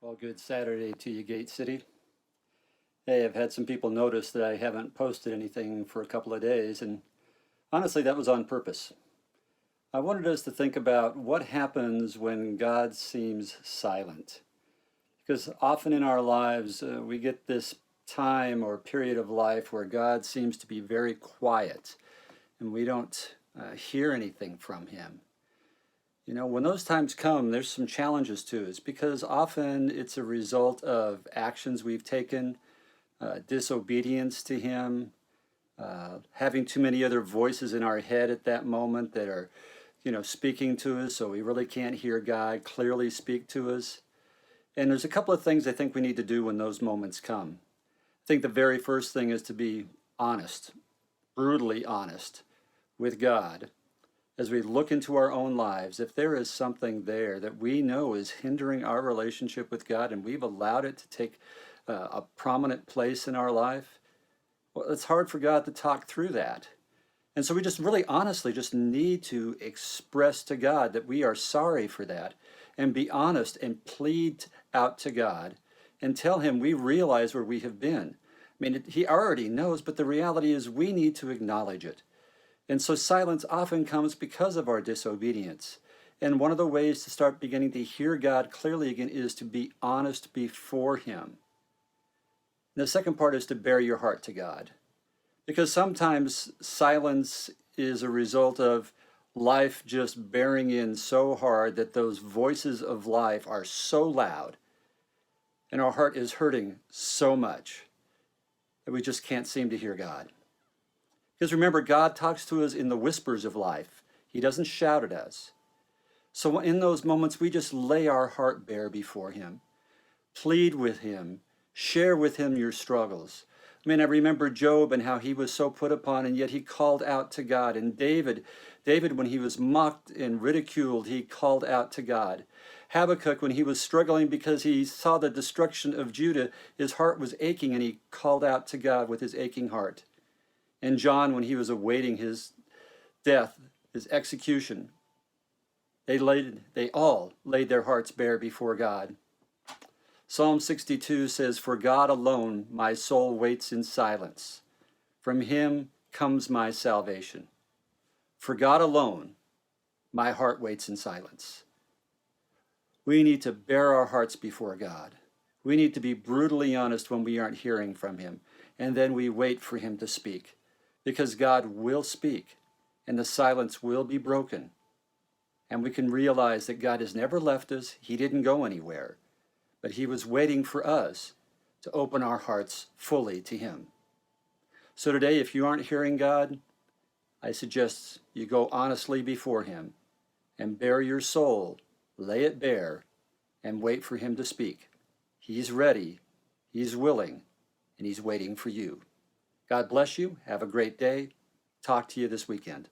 Well, good Saturday to you, Gate City. Hey, I've had some people notice that I haven't posted anything for a couple of days, and honestly, that was on purpose. I wanted us to think about what happens when God seems silent. Because often in our lives, we get this time or period of life where God seems to be very quiet and we don't hear anything from Him. You know, when those times come, there's some challenges to us because often it's a result of actions we've taken, disobedience to Him, having too many other voices in our head at that moment that are, speaking to us, so we really can't hear God clearly speak to us. And there's a couple of things I think we need to do when those moments come. I think the very first thing is to be honest, brutally honest with God as we look into our own lives. If there is something there that we know is hindering our relationship with God and we've allowed it to take a prominent place in our life, well, it's hard for God to talk through that. And so we just really honestly just need to express to God that we are sorry for that and be honest and plead out to God and tell Him we realize where we have been. I mean, He already knows, but the reality is we need to acknowledge it. And so silence often comes because of our disobedience. And one of the ways to start beginning to hear God clearly again is to be honest before Him. And the second part is to bare your heart to God. Because sometimes silence is a result of life just bearing in so hard that those voices of life are so loud and our heart is hurting so much that we just can't seem to hear God. Because remember, God talks to us in the whispers of life. He doesn't shout at us. So in those moments, we just lay our heart bare before Him. Plead with Him. Share with Him your struggles. I mean, I remember Job and how he was so put upon, and yet he called out to God. And David, when he was mocked and ridiculed, he called out to God. Habakkuk, when he was struggling because he saw the destruction of Judah, his heart was aching, and he called out to God with his aching heart. And John, when he was awaiting his death, his execution, they all laid their hearts bare before God. Psalm 62 says, "For God alone my soul waits in silence. From Him comes my salvation." For God alone my heart waits in silence. We need to bare our hearts before God. We need to be brutally honest when we aren't hearing from Him. And then we wait for Him to speak. Because God will speak, and the silence will be broken. And we can realize that God has never left us. He didn't go anywhere. But He was waiting for us to open our hearts fully to Him. So today, if you aren't hearing God, I suggest you go honestly before Him and bare your soul, lay it bare, and wait for Him to speak. He's ready, He's willing, and He's waiting for you. God bless you. Have a great day. Talk to you this weekend.